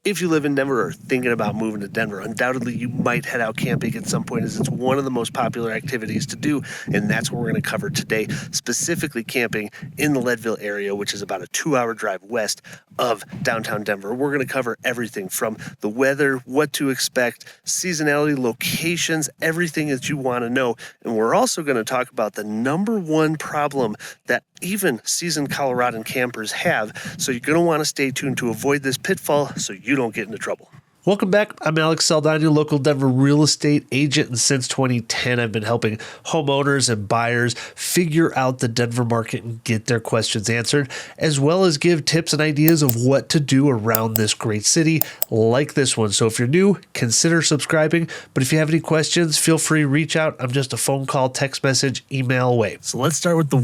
If you live in Denver or thinking about moving to Denver, undoubtedly you might head out camping at some point, as it's one of the most popular activities to do, and that's what we're going to cover today, specifically camping in the Leadville area, which is about a 2-hour drive west of downtown Denver. We're going to cover everything from the weather, what to expect, seasonality, locations, everything that you want to know, and we're also going to talk about the number one problem that even seasoned Coloradan campers have, so you're going to want to stay tuned to avoid this pitfall so you don't get into trouble. Welcome back. I'm Alex Saldana, local Denver real estate agent, and since 2010, I've been helping homeowners and buyers figure out the Denver market and get their questions answered, as well as give tips and ideas of what to do around this great city like this one. So if you're new, consider subscribing, but if you have any questions, feel free to reach out. I'm just a phone call, text message, email away. So let's start with the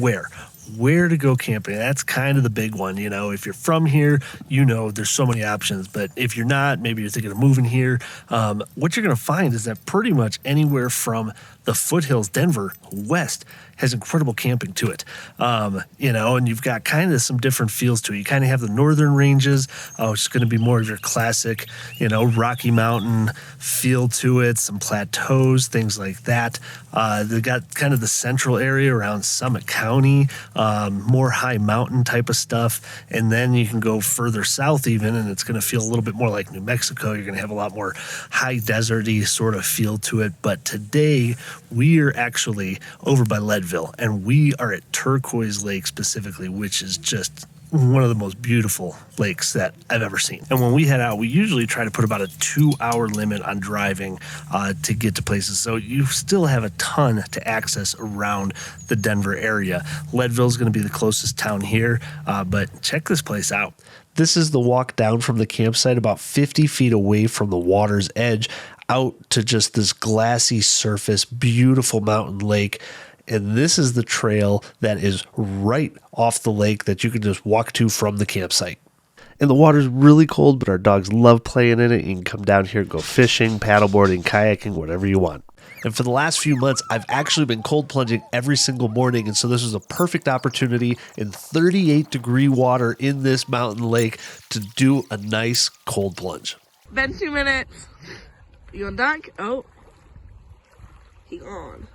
where to go camping. That's kind of the big one. You know, if you're from here, you know, there's so many options, but if you're not, maybe you're thinking of moving here, what you're going to find is that pretty much anywhere from the foothills, Denver, west, has incredible camping to it. You know, and you've got kind of some different feels to it. You kind of have the northern ranges, which is going to be more of your classic, you know, Rocky Mountain feel to it, some plateaus, things like that. They got kind of the central area around Summit County, more high mountain type of stuff. And then you can go further south even, and it's going to feel a little bit more like New Mexico. You're going to have a lot more high deserty sort of feel to it. But today we are actually over by Leadville, and we are at Turquoise Lake specifically, which is just one of the most beautiful lakes that I've ever seen. And when we head out, we usually try to put about a 2-hour limit on driving to get to places. So you still have a ton to access around the Denver area. Leadville is going to be the closest town here, but check this place out. This is the walk down from the campsite about 50 feet away from the water's edge out to just this glassy surface, beautiful mountain lake. And this is the trail that is right off the lake that you can just walk to from the campsite. And the water's really cold, but our dogs love playing in it. You can come down here and go fishing, paddleboarding, kayaking, whatever you want. And for the last few months, I've actually been cold plunging every single morning. And so this was a perfect opportunity in 38-degree water in this mountain lake to do a nice cold plunge. Been 2 minutes. You on deck? Oh. He on.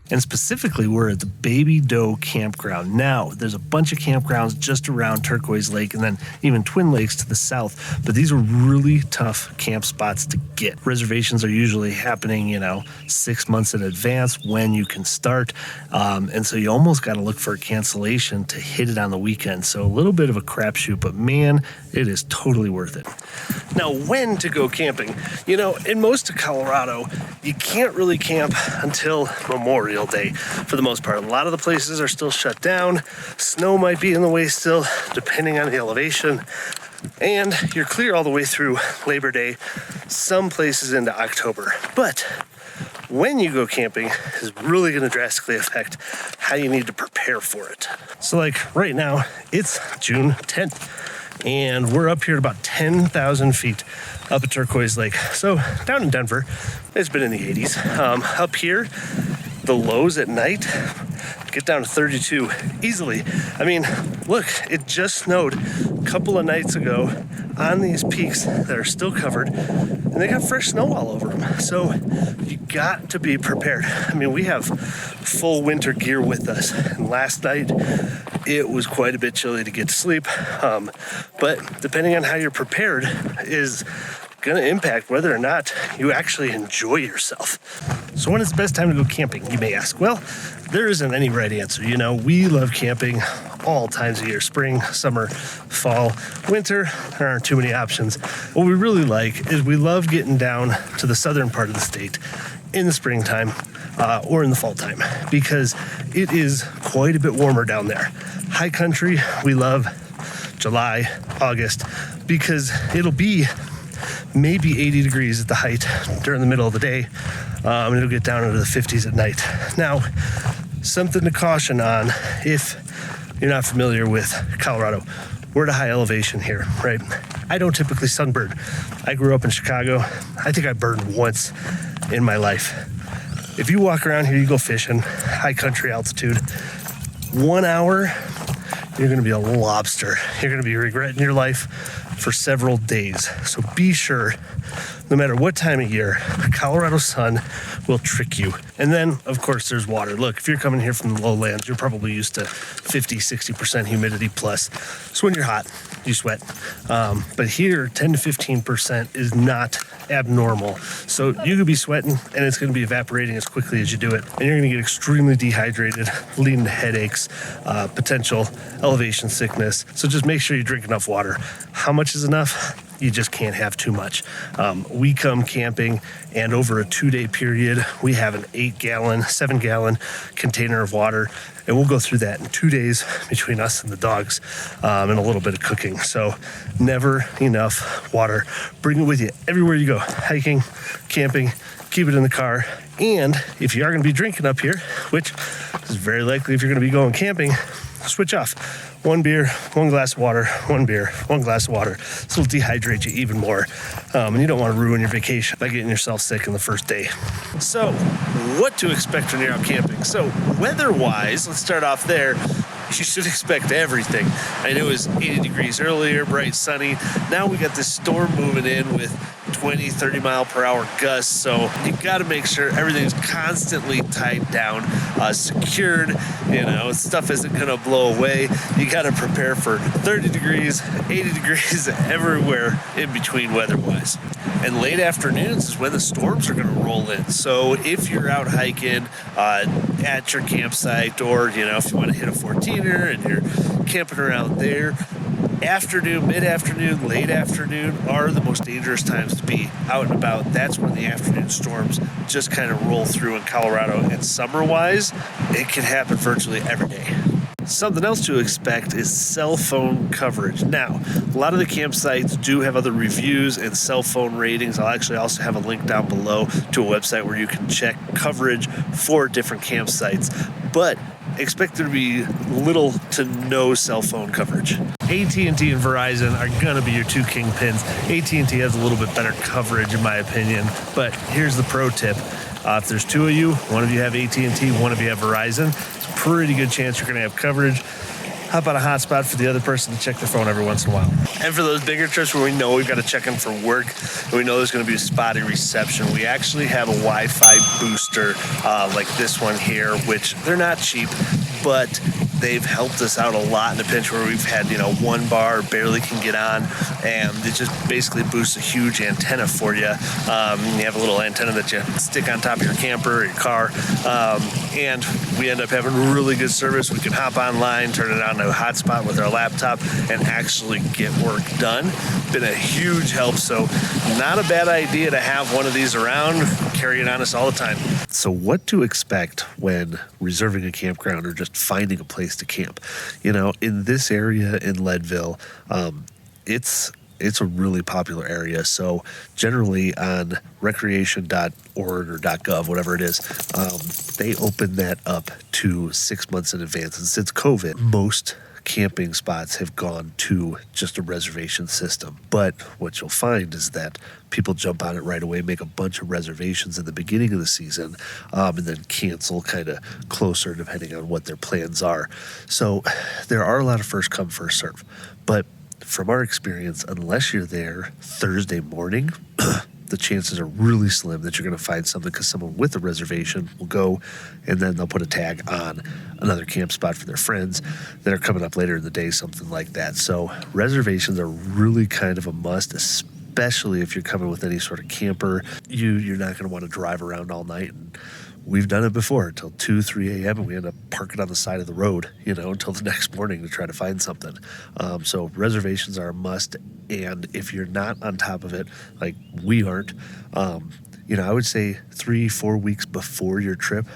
And specifically, we're at the Baby Doe Campground. Now, there's a bunch of campgrounds just around Turquoise Lake and then even Twin Lakes to the south, but these are really tough camp spots to get. Reservations are usually happening, 6 months in advance when you can start, and so you almost got to look for a cancellation to hit it on the weekend. So a little bit of a crapshoot, but man, it is totally worth it. Now, when to go camping? In most of Colorado, you can't really camp until Memorial Day for the most part. A lot of the places are still shut down. Snow might be in the way still, depending on the elevation. And you're clear all the way through Labor Day, some places into October. But when you go camping is really going to drastically affect how you need to prepare for it. So like right now, it's June 10th, and we're up here at about 10,000 feet up at Turquoise Lake. So down in Denver, it's been in the 80s. Up here, the lows at night get down to 32 easily. I mean, look, it just snowed a couple of nights ago on these peaks that are still covered, and they got fresh snow all over them. So you got to be prepared. I mean, we have full winter gear with us, and last night it was quite a bit chilly to get to sleep. But depending on how you're prepared is going to impact whether or not you actually enjoy yourself. So when is the best time to go camping, you may ask? Well, there isn't any right answer. We love camping all times of year, spring, summer, fall, winter. There aren't too many options. What we really like is we love getting down to the southern part of the state in the springtime or in the fall time, because it is quite a bit warmer down there. High country, we love July, August, because it'll be maybe 80 degrees at the height during the middle of the day, and it'll get down into the 50s at night. Now, something to caution on if you're not familiar with Colorado. We're at a high elevation here, right? I don't typically sunburn. I grew up in Chicago. I think I burned once in my life. If you walk around here, you go fishing, high country altitude, 1 hour, you're going to be a lobster. You're going to be regretting your life for several days. So be sure, no matter what time of year, the Colorado sun will trick you. And then, of course, there's water. Look, if you're coming here from the lowlands, you're probably used to 50, 60% humidity plus. So when you're hot, you sweat. But here, 10 to 15% is not abnormal. So you could be sweating and it's going to be evaporating as quickly as you do it. And you're going to get extremely dehydrated, leading to headaches, potential elevation sickness. So just make sure you drink enough water. How much is enough? You just can't have too much. We come camping, and over a 2-day period, we have an 7-gallon container of water, and we'll go through that in 2 days between us and the dogs, and a little bit of cooking. So never enough water. Bring it with you everywhere you go, hiking, camping, keep it in the car. And if you are going to be drinking up here, which is very likely if you're going to be going camping, switch off. 1 beer, 1 glass of water, 1 beer, 1 glass of water. This will dehydrate you even more. And you don't want to ruin your vacation by getting yourself sick in the first day. So, what to expect when you're out camping? So, weather-wise, let's start off there. You should expect everything. I know it was 80 degrees earlier, bright, sunny. Now we got this storm moving in with 20, 30 mile per hour gusts. So you got to make sure everything's constantly tied down, secured. Stuff isn't going to blow away. You got to prepare for 30 degrees, 80 degrees everywhere in between weather-wise. And late afternoons is when the storms are going to roll in. So if you're out hiking at your campsite, or if you want to hit a 14er and you're camping around there, afternoon, mid-afternoon, late afternoon are the most dangerous times to be out and about. That's when the afternoon storms just kind of roll through in Colorado. And summer-wise, it can happen virtually every day. Something else to expect is cell phone coverage. Now, a lot of the campsites do have other reviews and cell phone ratings. I'll actually also have a link down below to a website where you can check coverage for different campsites. But expect there to be little to no cell phone coverage. AT&T and Verizon are going to be your two kingpins. AT&T has a little bit better coverage in my opinion, but here's the pro tip. If there's two of you, one of you have AT&T, one of you have Verizon, it's a pretty good chance you're going to have coverage. Hop on a hotspot for the other person to check their phone every once in a while. And for those bigger trips where we know we've got to check in for work and we know there's going to be a spotty reception, we actually have a Wi-Fi booster like this one here, which they're not cheap, but they've helped us out a lot in a pinch where we've had, one bar barely can get on, and it just basically boosts a huge antenna for you. You have a little antenna that you stick on top of your camper or your car, and we end up having really good service. We can hop online, turn it on to a hotspot with our laptop, and actually get work done. Been a huge help, so not a bad idea to have one of these around, carry it on us all the time. So what to expect when reserving a campground or just finding a place to camp? In this area in Leadville, it's a really popular area. So generally on recreation.org or .gov, whatever it is, they open that up to 6 months in advance. And since COVID, most camping spots have gone to just a reservation system. But what you'll find is that people jump on it right away, make a bunch of reservations in the beginning of the season, and then cancel kind of closer depending on what their plans are. So there are a lot of first come, first serve. But from our experience, unless you're there Thursday morning, the chances are really slim that you're going to find something, because someone with a reservation will go and then they'll put a tag on another camp spot for their friends that are coming up later in the day, something like that. So reservations are really kind of a must, especially if you're coming with any sort of camper. You're not going to want to drive around all night. And we've done it before until 2, 3 a.m. and we end up parking on the side of the road, until the next morning to try to find something. So reservations are a must. And if you're not on top of it, like we aren't, I would say 3-4 weeks before your trip,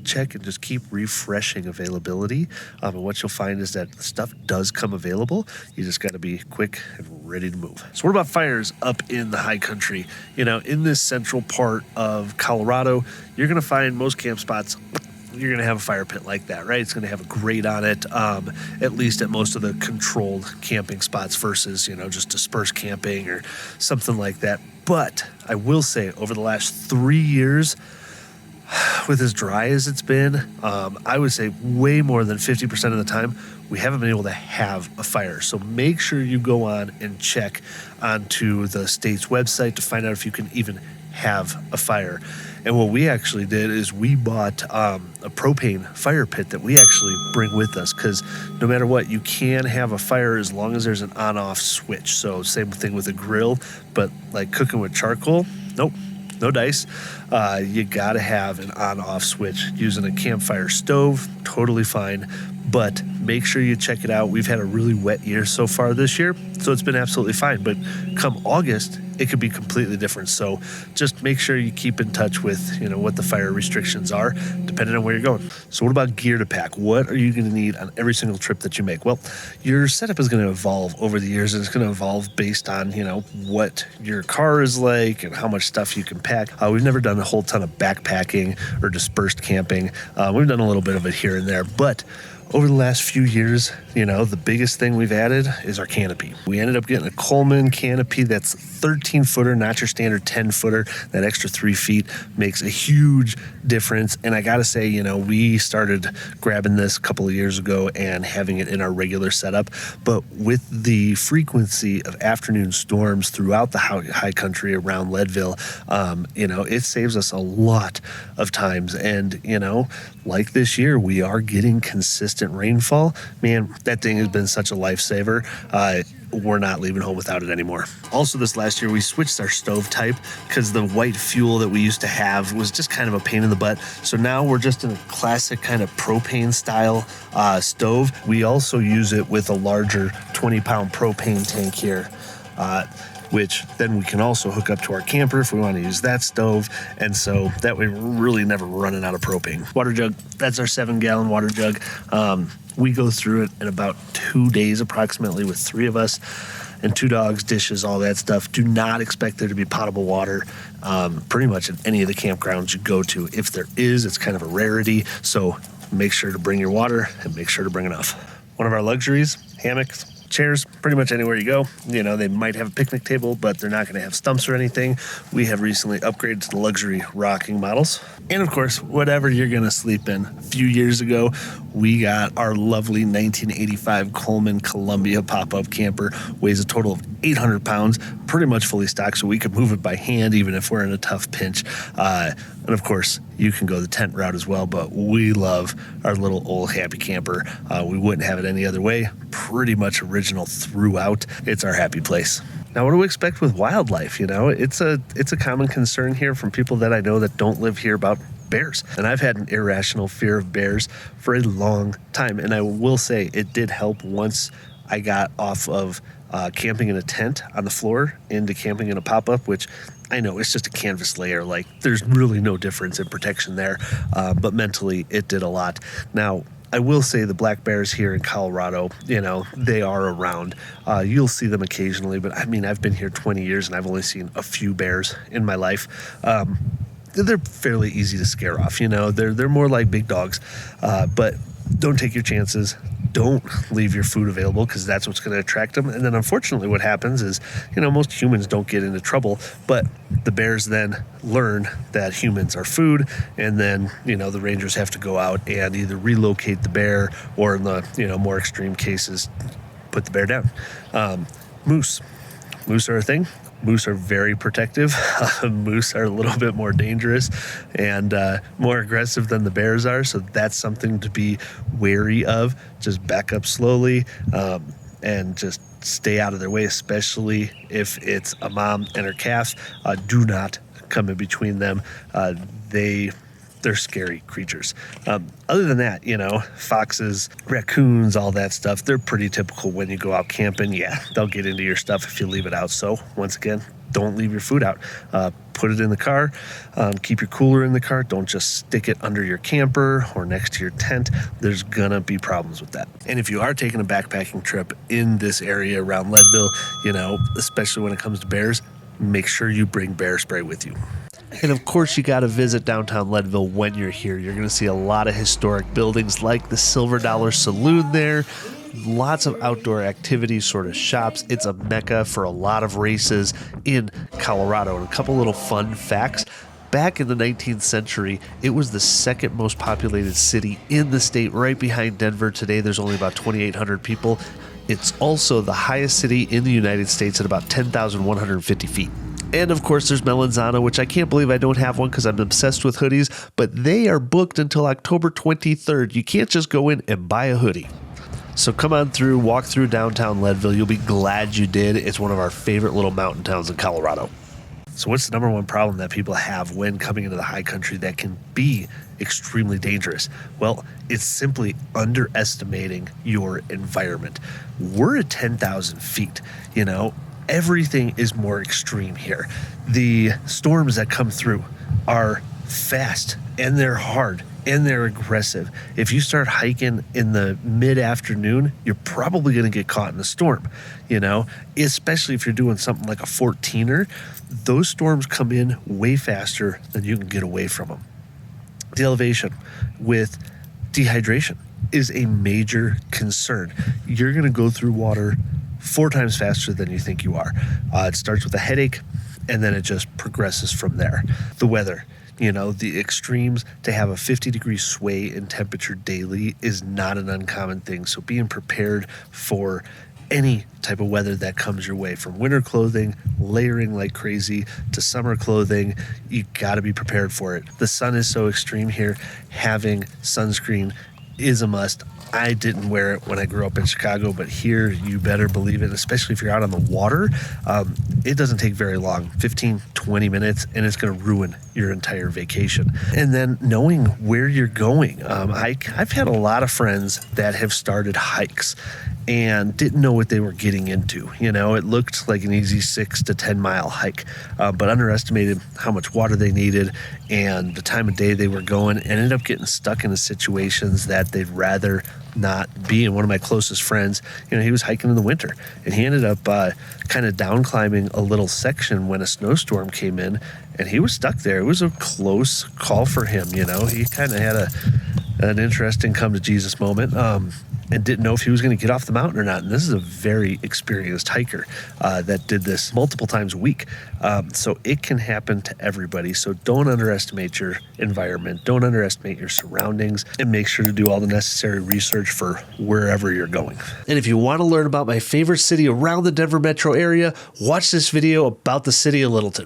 check and just keep refreshing availability. And what you'll find is that stuff does come available. You just got to be quick and ready to move. So what about fires up in the high country? In this central part of Colorado, you're going to find most camp spots, you're going to have a fire pit like that, right? It's going to have a grate on it, at least at most of the controlled camping spots versus, just dispersed camping or something like that. But I will say over the last 3 years, with as dry as it's been, I would say way more than 50% of the time, we haven't been able to have a fire. So make sure you go on and check onto the state's website to find out if you can even have a fire. And what we actually did is we bought a propane fire pit that we actually bring with us, because no matter what, you can have a fire as long as there's an on-off switch. So same thing with a grill, but like cooking with charcoal, nope. No dice. You got to have an on-off switch. Using a campfire stove, totally fine. But make sure you check it out. We've had a really wet year so far this year, so it's been absolutely fine. But come August, it could be completely different. So just make sure you keep in touch with, what the fire restrictions are, depending on where you're going. So what about gear to pack? What are you going to need on every single trip that you make? Well, your setup is going to evolve over the years, and it's going to evolve based on, what your car is like and how much stuff you can pack. We've never done a whole ton of backpacking or dispersed camping. We've done a little bit of it here and there, but over the last few years, the biggest thing we've added is our canopy. We ended up getting a Coleman canopy that's 13-footer, not your standard 10-footer. That extra 3 feet makes a huge difference. And I got to say, we started grabbing this a couple of years ago and having it in our regular setup. But with the frequency of afternoon storms throughout the high country around Leadville, it saves us a lot of times. And, like this year, we are getting consistent rainfall. Man, that thing has been such a lifesaver. We're not leaving home without it anymore. Also, this last year, we switched our stove type because the white fuel that we used to have was just kind of a pain in the butt. So now we're just in a classic kind of propane style stove. We also use it with a larger 20-pound propane tank here, which then we can also hook up to our camper if we want to use that stove. And so that way we're really never running out of propane. Water jug, that's our 7-gallon water jug. We go through it in about 2 days approximately with 3 of us and 2 dogs, dishes, all that stuff. Do not expect there to be potable water pretty much at any of the campgrounds you go to. If there is, it's kind of a rarity. So make sure to bring your water and make sure to bring enough. One of our luxuries, hammocks. Chairs, pretty much anywhere you go. They might have a picnic table, but they're not going to have stumps or anything. We have recently upgraded to the luxury rocking models. And of course, whatever you're going to sleep in. A few years ago, we got our lovely 1985 Coleman Columbia pop-up camper. Weighs a total of 800 pounds, pretty much fully stocked, so we could move it by hand even if we're in a tough pinch. And of course, you can go the tent route as well, but we love our little old happy camper. We wouldn't have it any other way. Pretty much original throughout. It's our happy place. Now, what do we expect with wildlife? It's a common concern here from people that I know that don't live here about bears. And I've had an irrational fear of bears for a long time. And I will say it did help once I got off of camping in a tent on the floor into camping in a pop-up, which I know it's just a canvas layer. Like, there's really no difference in protection there. But mentally, it did a lot. Now, I will say the black bears here in Colorado, they are around. You'll see them occasionally, but I mean, I've been here 20 years and I've only seen a few bears in my life. They're fairly easy to scare off. They're more like big dogs, but don't take your chances. Don't leave your food available, because that's what's going to attract them. And then unfortunately what happens is, most humans don't get into trouble, but the bears then learn that humans are food. And then, the rangers have to go out and either relocate the bear or, in the, more extreme cases, put the bear down. Moose are a thing. Moose are very protective. Moose are a little bit more dangerous and more aggressive than the bears are. So that's something to be wary of. Just back up slowly and just stay out of their way, especially if it's a mom and her calf. Do not come in between them. They're scary creatures. Other than that, foxes, raccoons, all that stuff, they're pretty typical when you go out camping. Yeah, they'll get into your stuff if you leave it out. So once again, don't leave your food out. Put it in the car. Keep your cooler in the car. Don't just stick it under your camper or next to your tent. There's gonna be problems with that. And if you are taking a backpacking trip in this area around Leadville, especially when it comes to bears, make sure you bring bear spray with you. And of course, you got to visit downtown Leadville when you're here. You're going to see a lot of historic buildings like the Silver Dollar Saloon there. Lots of outdoor activities, sort of shops. It's a mecca for a lot of races in Colorado. And a couple little fun facts. back in the 19th century, it was the second most populated city in the state, right behind Denver. Today, there's only about 2,800 people. It's also the highest city in the United States at about 10,150 feet. And of course, there's Melanzano, which I can't believe I don't have one because I'm obsessed with hoodies, but they are booked until October 23rd. You can't just go in and buy a hoodie. So come on through, walk through downtown Leadville. You'll be glad you did. It's one of our favorite little mountain towns in Colorado. So what's the number one problem that people have when coming into the high country that can be extremely dangerous? Well, it's simply underestimating your environment. We're at 10,000 feet, everything is more extreme here. The storms that come through are fast and they're hard and they're aggressive. If you start hiking in the mid-afternoon, you're probably going to get caught in a storm, especially if you're doing something like a 14er. Those storms come in way faster than you can get away from them. The elevation with dehydration is a major concern. You're going to go through water 4 times faster than you think you are. It starts with a headache, and then it just progresses from there. The weather, the extremes, to have a 50-degree sway in temperature daily is not an uncommon thing. So being prepared for any type of weather that comes your way, from winter clothing, layering like crazy, to summer clothing, you got to be prepared for it. The sun is so extreme here. Having sunscreen is a must. I didn't wear it when I grew up in Chicago, but here you better believe it, especially if you're out on the water. It doesn't take very long, 15, 20 minutes, and it's going to ruin your entire vacation. And then knowing where you're going. I've had a lot of friends that have started hikes and didn't know what they were getting into. It looked like an easy 6 to 10 mile hike, but underestimated how much water they needed and the time of day they were going, and ended up getting stuck into situations that they'd rather not be. And one of my closest friends, he was hiking in the winter, and he ended up kind of down climbing a little section when a snowstorm came in, and he was stuck there. It was a close call for him. He kind of had an interesting come to Jesus moment. And didn't know if he was going to get off the mountain or not. And this is a very experienced hiker that did this multiple times a week. So it can happen to everybody. So don't underestimate your environment. Don't underestimate your surroundings, and make sure to do all the necessary research for wherever you're going. And if you want to learn about my favorite city around the Denver metro area, watch this video about the city of Littleton.